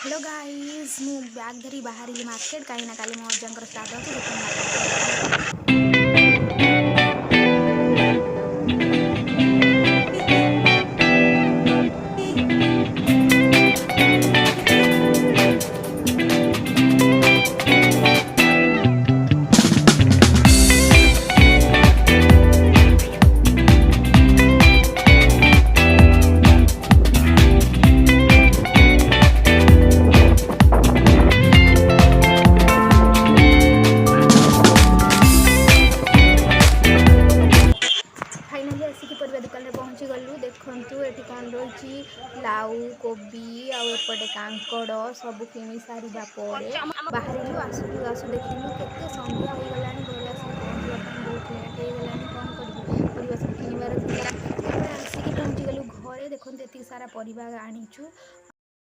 hello guys मु bag धरी बाहर मार्केट कहीं ना काली मो अजांकर श्राद्ध अच्छे फाइनाली आसिक परिया दुकान में पहुँची गलु देखु ये कौन रही लाउ कोबी आउपटे कांकड़ सब किणी सारे बाहर आसू आसू देखिलु केते संध्या हो गला घरे आसिक पहुँचा बहुत लेट हो गला कौन कर परिया सब किणवार आसिक पहुँची गलु घरे देखते ये सारा परिवार आनीचु